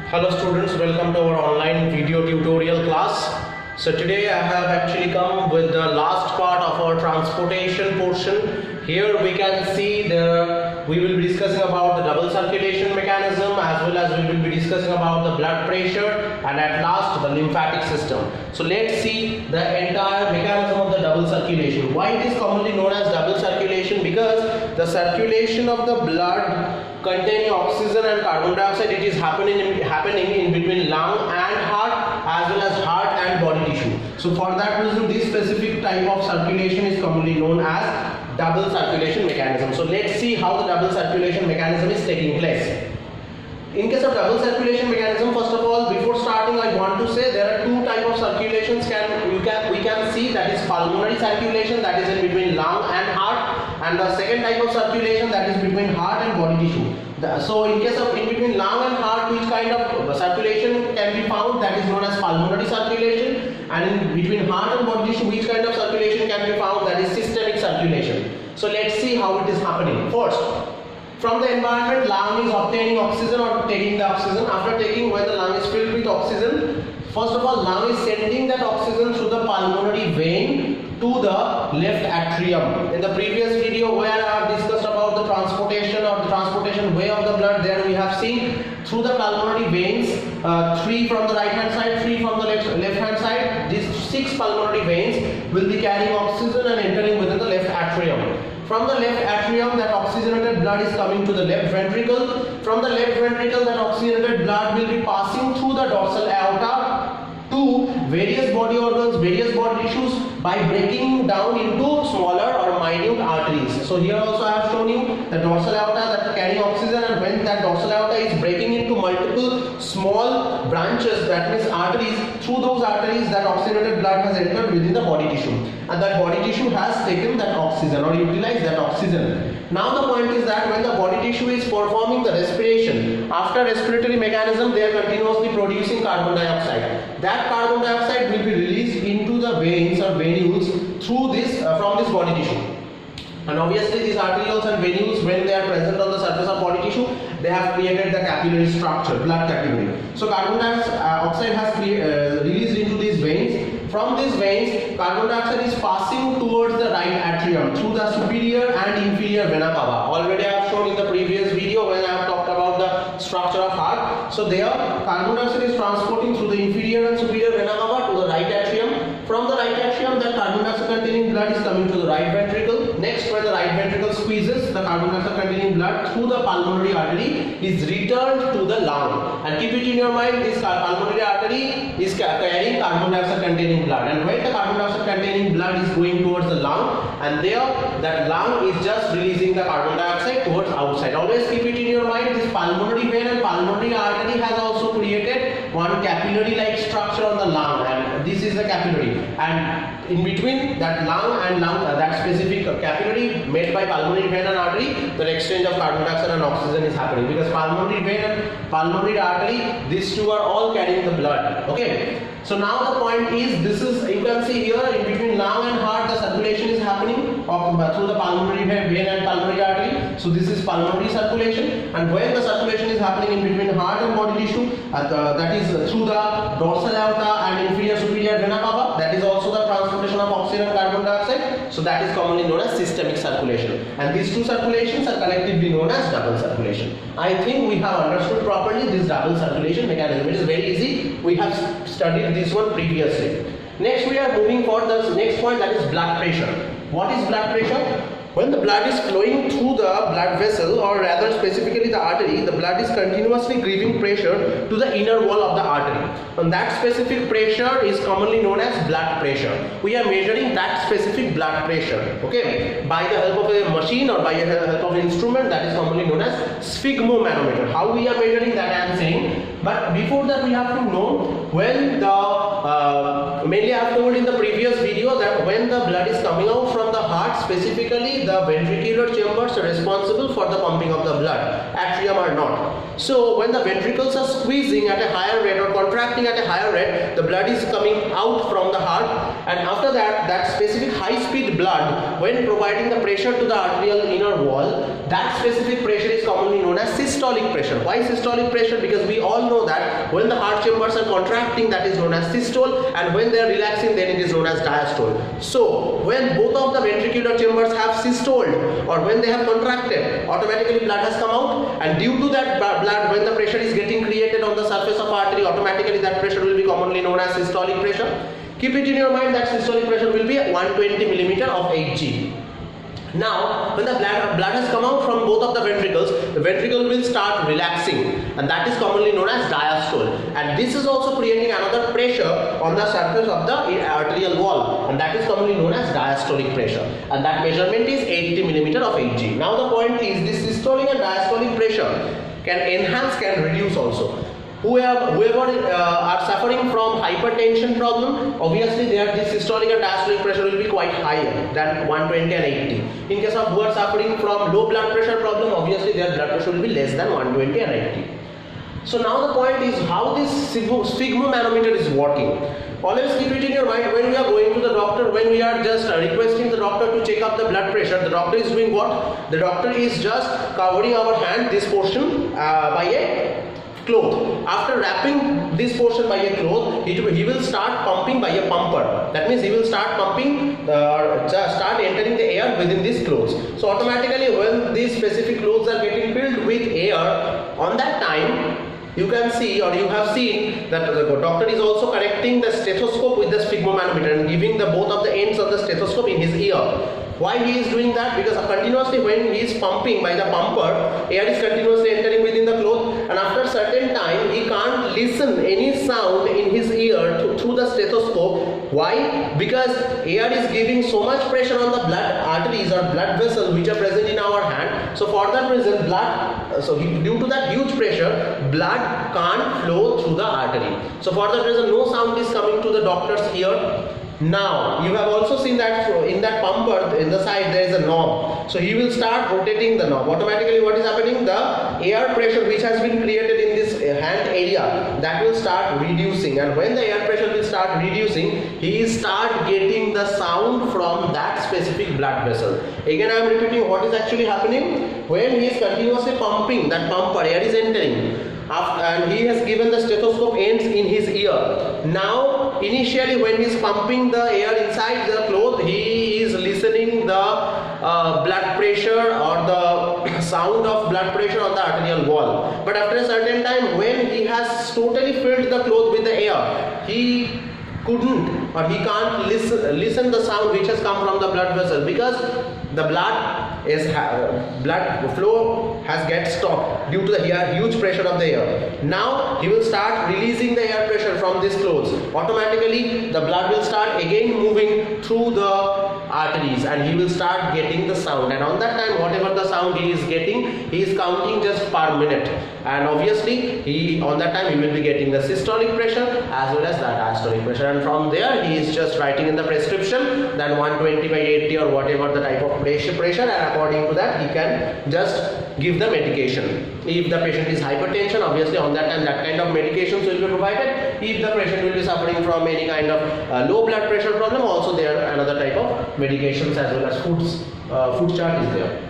Hello students, welcome to our online video tutorial class. So today I have actually come with the last part of our transportation portion. Here we can see we will be discussing about the double circulation mechanism, as well as we will be discussing about the blood pressure, and at last the lymphatic system. So let's see the entire mechanism of the double circulation. Why it is commonly known as double circulation? Because the circulation of the blood containing oxygen and carbon dioxide, it is happening in between lung and heart, as well as heart and body tissue. So for that reason, this specific type of circulation is commonly known as double circulation mechanism. So let's see how the double circulation mechanism is taking place. In case of double circulation mechanism, first of all, before starting, I want to say there are two types of circulations. We can see, that is pulmonary circulation, that is in between lung and heart, and the second type of circulation, that is between heart and body tissue. So in case of in between lung and heart, which kind of circulation can be found? That is known as pulmonary circulation. And in between heart and body tissue, which kind of circulation can be found? That is systemic circulation. So let's see how it is happening. First, from the environment, lung is obtaining oxygen or taking the oxygen. After taking, when the lung is filled with oxygen, first of all, lung is sending that oxygen through the pulmonary vein to the left atrium. In the previous video where I have discussed about the transportation or the transportation way of the blood, there we have seen through the pulmonary veins, 3 from the right hand side, 3 from the left hand side. These 6 pulmonary veins will be carrying oxygen and entering within the left atrium. From the left atrium, that oxygenated blood is coming to the left ventricle. From the left ventricle, that oxygenated blood will be passing through the dorsal aorta to various body organs, various body tissues, by breaking down into smaller or minute arteries. So here also I have shown you the dorsal aorta that carrying oxygen, and when that dorsal aorta is breaking into multiple small branches, that means arteries, through those arteries that oxygenated blood has entered within the body tissue, and that body tissue has taken that oxygen or utilized that oxygen. Now the point is that when the body tissue is performing the respiration, after respiratory mechanism, they are continuously producing carbon dioxide. That carbon dioxide will be released into the veins or venules through this from this body tissue. And obviously these arterioles and venules, when they are present on the surface of body tissue, they have created the capillary structure, blood capillary. So carbon dioxide has released into these veins. From these veins, carbon dioxide is passing towards the right atrium through the superior and inferior vena cava. Already I have shown in the previous video when I have talked about the structure of heart. So there, carbon dioxide is transporting through the inferior and superior vena cava to the right atrium. From the right atrium, the carbon dioxide containing blood is coming to the right ventricle. Next, when the right ventricle squeezes, the carbon dioxide containing blood through the pulmonary artery is returned to the lung. And keep it in your mind, this pulmonary artery is carrying carbon dioxide containing blood, and when the carbon dioxide containing blood is going towards the lung, and there that lung is just releasing the carbon dioxide towards outside. Always keep it in your mind, this pulmonary vein and pulmonary artery has also created one capillary like structure on the lung, and this is the capillary, and in between that lung and that specific capillary made by pulmonary vein and artery, the exchange of carbon dioxide and oxygen is happening, because pulmonary vein and pulmonary artery, these two are all carrying the blood. Okay, so now the point is, this is, you can see here in between lung and heart, the circulation is happening through the pulmonary vein and pulmonary artery. So this is pulmonary circulation, and when the circulation is happening in between heart and body tissue, that is through the dorsal aorta and inferior superior vena cava, that is also the transportation of oxygen and carbon dioxide. So that is commonly known as systemic circulation, and these two circulations are collectively known as double circulation. I think we have understood properly this double circulation mechanism. It is very easy. We have studied this one previously. Next, we are moving for the next point, that is blood pressure. What is blood pressure? When the blood is flowing through the blood vessel, or rather specifically the artery, the blood is continuously giving pressure to the inner wall of the artery, and that specific pressure is commonly known as blood pressure. We are measuring that specific blood pressure, okay, by the help of a machine or by the help of an instrument that is commonly known as sphygmomanometer. How we are measuring that, I am saying, but before that we have to know when the mainly I have told in the previous video that when the blood is coming out from the heart, specifically the ventricular chambers are responsible for the pumping of the blood, atrium are not. So when the ventricles are squeezing at a higher rate or contracting at a higher rate, the blood is coming out from the heart, and after that, that specific high speed blood, when providing the pressure to the arterial inner wall, that specific pressure is commonly known as systolic pressure. Why systolic pressure? Because we all know that that when the heart chambers are contracting, that is known as systole, and when they are relaxing, then it is known as diastole. So when both of the ventricular chambers have systoled or when they have contracted, automatically blood has come out, and due to that blood, when the pressure is getting created on the surface of artery, automatically that pressure will be commonly known as systolic pressure. Keep it in your mind that systolic pressure will be 120 millimeter of Hg. Now, when the blood has come out from both of the ventricles, the ventricle will start relaxing, and that is commonly known as diastole. And this is also creating another pressure on the surface of the arterial wall, and that is commonly known as diastolic pressure. And that measurement is 80 millimeter of Hg. Now, the point is this systolic and diastolic pressure can enhance, can reduce also. Whoever are suffering from hypertension problem, obviously their this systolic and diastolic pressure will be quite higher than 120 and 80. In case of who are suffering from low blood pressure problem, obviously their blood pressure will be less than 120 and 80. So now the point is how this sphygmomanometer is working. Always keep it in your mind when we are going to the doctor, when we are just requesting the doctor to check up the blood pressure, the doctor is doing what? The doctor is just covering our hand, this portion, by a cloth. After wrapping this portion by a cloth, he will start pumping by a pumper. That means he will start pumping, start entering the air within these clothes. So automatically when these specific clothes are getting filled with air, on that time you can see, or you have seen, that the doctor is also connecting the stethoscope with the sphygmomanometer and giving the both of the ends of the stethoscope in his ear. Why he is doing that? Because continuously when he is pumping by the pumper, air is continuously entering within the cloth, and after a certain time he can't listen any sound in his ear through the stethoscope. Why? Because air is giving so much pressure on the blood arteries or blood vessels which are present in our hand. So for that reason, due to that huge pressure, blood can't flow through the artery. So for that reason, no sound is coming to the doctor's ear. Now you have also seen that in that pumper in the side there is a knob, so he will start rotating the knob. Automatically what is happening, the air pressure which has been created in this hand area, that will start reducing, and when the air pressure will start reducing, he will start getting the sound from that specific blood vessel. Again I am repeating what is actually happening. When he is continuously pumping, that pumper, air is entering, and he has given the stethoscope ends in his ear. Now initially when he is pumping the air inside the cloth, he is listening the blood pressure or the sound of blood pressure on the arterial wall. But after a certain time, when he has totally filled the cloth with the air, he couldn't or he can't listen the sound which has come from the blood vessel, because the blood flow has get stopped due to the huge pressure of the air. Now he will start releasing the air pressure from these clothes. Automatically the blood will start again moving through the arteries, and he will start getting the sound, and on that time whatever the sound he is getting, he is counting just per minute, and obviously on that time he will be getting the systolic pressure as well as the diastolic pressure, and from there he is just writing in the prescription that 120 by 80 or whatever the type of pressure, and according to that he can just give the medication. If the patient is hypertension, obviously on that time that kind of medications will be provided. If the patient will be suffering from any kind of low blood pressure problem, also there are another type of medications as well as food chart is there.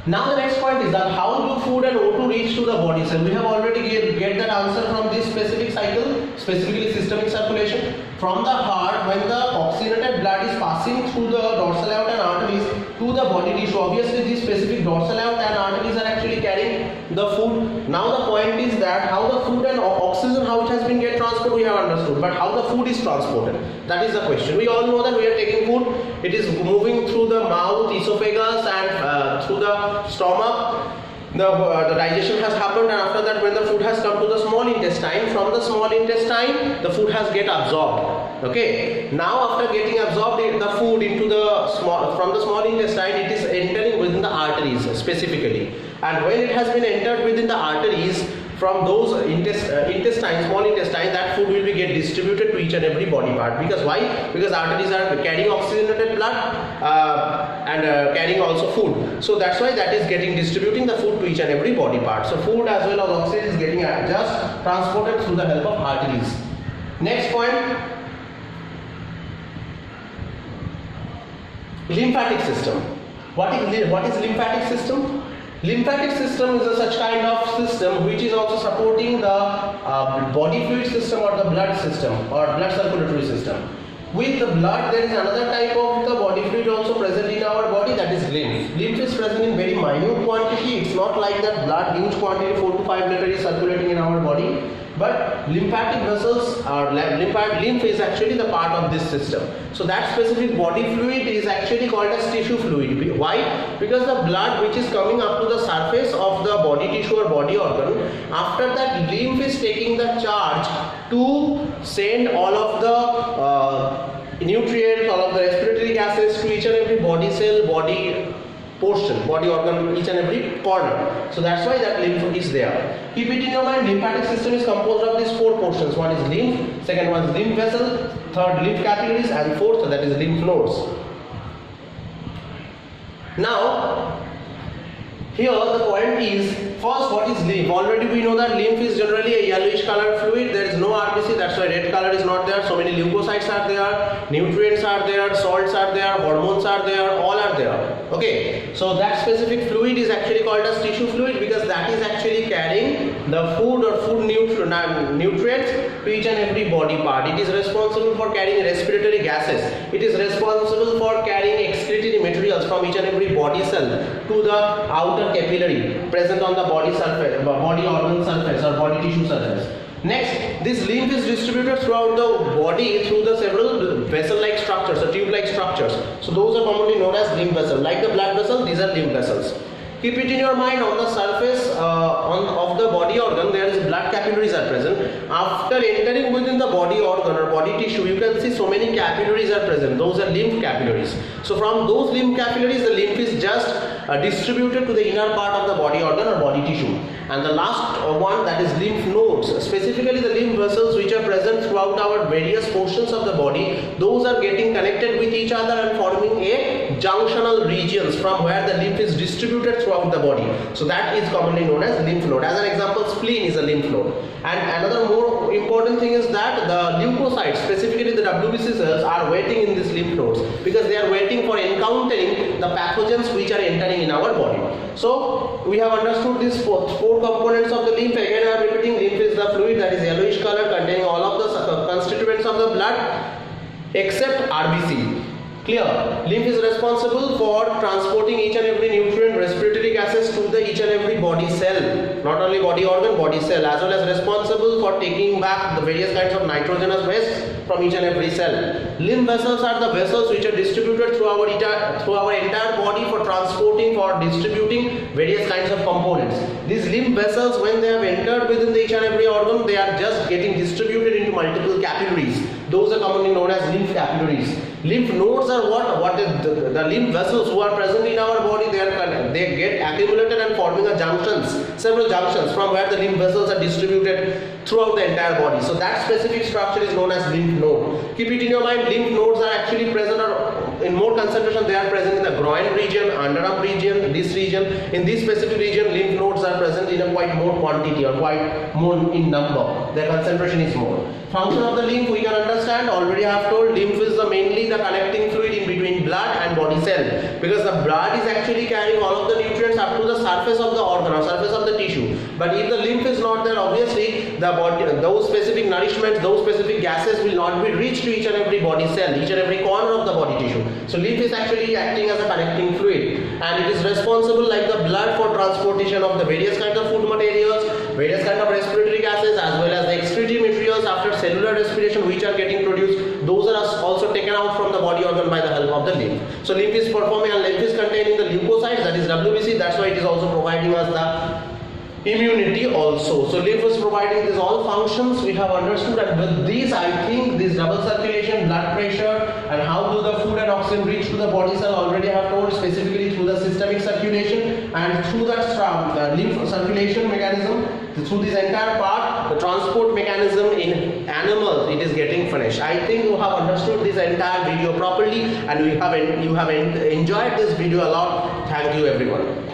Now the next point is that how do food and O2 reach to the body cell? We have already get that answer from this specific cycle, specifically systemic circulation. From the heart, when the oxygenated blood is passing through the dorsal aorta and arteries to the body tissue, obviously these specific dorsal aorta and arteries are actually carrying the food. Now the point is that how the food and oxygen, how it has been get transported, we have understood, but how the food is transported, that is the question. We all know that we are taking food, it is moving through the mouth, esophagus, and through the stomach. The digestion has happened, and after that when the food has come to the small intestine, from the small intestine the food has get absorbed. Okay, now after getting absorbed the food into the from the small intestine, it is entering within the arteries specifically, and when it has been entered within the arteries, from those small intestine, that food will be get distributed to each and every body part. Because why? Because arteries are carrying oxygenated blood and carrying also food. So that's why that is getting distributing the food to each and every body part. So food as well as oxygen is getting just transported through the help of arteries. Next point, lymphatic system. What is lymphatic system? Lymphatic system is a such kind of system which is also supporting the body fluid system or the blood system or blood circulatory system. With the blood, there is another type of the body fluid also present in our body, that is lymph. Lymph is present in very minute quantity. It's not like that blood huge quantity 4 to 5 liters is circulating in our body. But lymphatic vessels or lymph is actually the part of this system. So that specific body fluid is actually called as tissue fluid. Why? Because the blood which is coming up to the surface of the body tissue or body organ, after that lymph is taking the charge to send all of the nutrients, all of the respiratory gases to each and every body cell, body portion, body organ, each and every corner. So that's why that lymph is there. Keep it in your mind, lymphatic system is composed of these 4 portions. One is lymph, second one is lymph vessel, third lymph capillaries, and fourth that is lymph nodes. Now, here the point is, first what is lymph? Already we know that lymph is generally a yellowish colored fluid. There is no RBC, that's why red color is not there. So many leukocytes are there, nutrients are there, salts are there, hormones are there, all are there. Okay, so that specific fluid is actually called as tissue fluid because that is actually carrying the food or food nutrients to each and every body part. It is responsible for carrying respiratory gases. It is responsible for carrying excretory materials from each and every body cell to the outer capillary present on the body surface, body organ surface or body tissue surface. Next, this lymph is distributed throughout the body through the several vessel-like structures or tube-like structures. So those are commonly known as lymph vessels. Like the blood vessel, these are lymph vessels. Keep it in your mind, on the surface of the body organ there is blood capillaries are present. After entering within the body organ or body tissue, you can see so many capillaries are present. Those are lymph capillaries. So from those lymph capillaries, the lymph is just distributed to the inner part of the body organ or body tissue. And the last one, that is lymph nodes, specifically the lymph vessels which are present throughout our various portions of the body. Those are getting connected with each other and forming a junctional regions from where the lymph is distributed throughout the body. So that is commonly known as lymph node. As an example, spleen is a lymph node. And another more important thing is that the leukocytes, specifically the WBC cells, are waiting in these lymph nodes because they are waiting for encountering the pathogens which are entering in our body. So we have understood these four components of the lymph. Again I am repeating, lymph is the fluid that is yellowish color containing all of the constituents of the blood except RBC. Clear? Lymph is responsible for transporting each and every nutrient, respiratory gases to the each and every body cell, not only body organ, body cell, as well as responsible for taking back the various kinds of nitrogenous waste from each and every cell. Lymph vessels are the vessels which are distributed through our entire body for transporting, for distributing various kinds of components. These lymph vessels, when they have entered within each and every organ, they are just getting distributed into multiple capillaries. Those are commonly known as lymph capillaries. Lymph nodes are what the lymph vessels who are present in our body, they get accumulated and forming a several junctions from where the lymph vessels are distributed throughout the entire body. So that specific structure is known as lymph node. Keep it in your mind, lymph nodes are actually present, or in more concentration they are present in the groin region, underarm region, this region. In this specific region, lymph nodes are present in a quite more quantity or quite more in number. Their concentration is more. Function of the lymph we can understand, already I have told, lymph is mainly the connecting fluid in between blood and body cell, because the blood is actually carrying all of the nutrients up to the surface of the organ or surface of the tissue. But if the lymph is not there, obviously the body, those specific nourishments, those specific gases will not be reached to each and every body cell, each and every corner of the body tissue. So lymph is actually acting as a connecting fluid, and it is responsible, like the blood, for transportation of the various kinds of food materials, various kinds of respiratory gases, as well as the excretory materials after cellular respiration which are getting produced. Those are also taken out from the body organ by the help of the lymph. So lymph is performing, and lymph is containing the leukocytes, that is WBC. That's why it is also providing us the immunity also. So lymph is providing these all functions we have understood, and with these I think this double circulation, blood pressure, and how do the food and oxygen reach to the body cell already I have told, specifically through the systemic circulation, and through that lymph circulation mechanism, through this entire part, the transport mechanism in animals, it is getting finished. I think you have understood this entire video properly, and you have enjoyed this video a lot. Thank you everyone.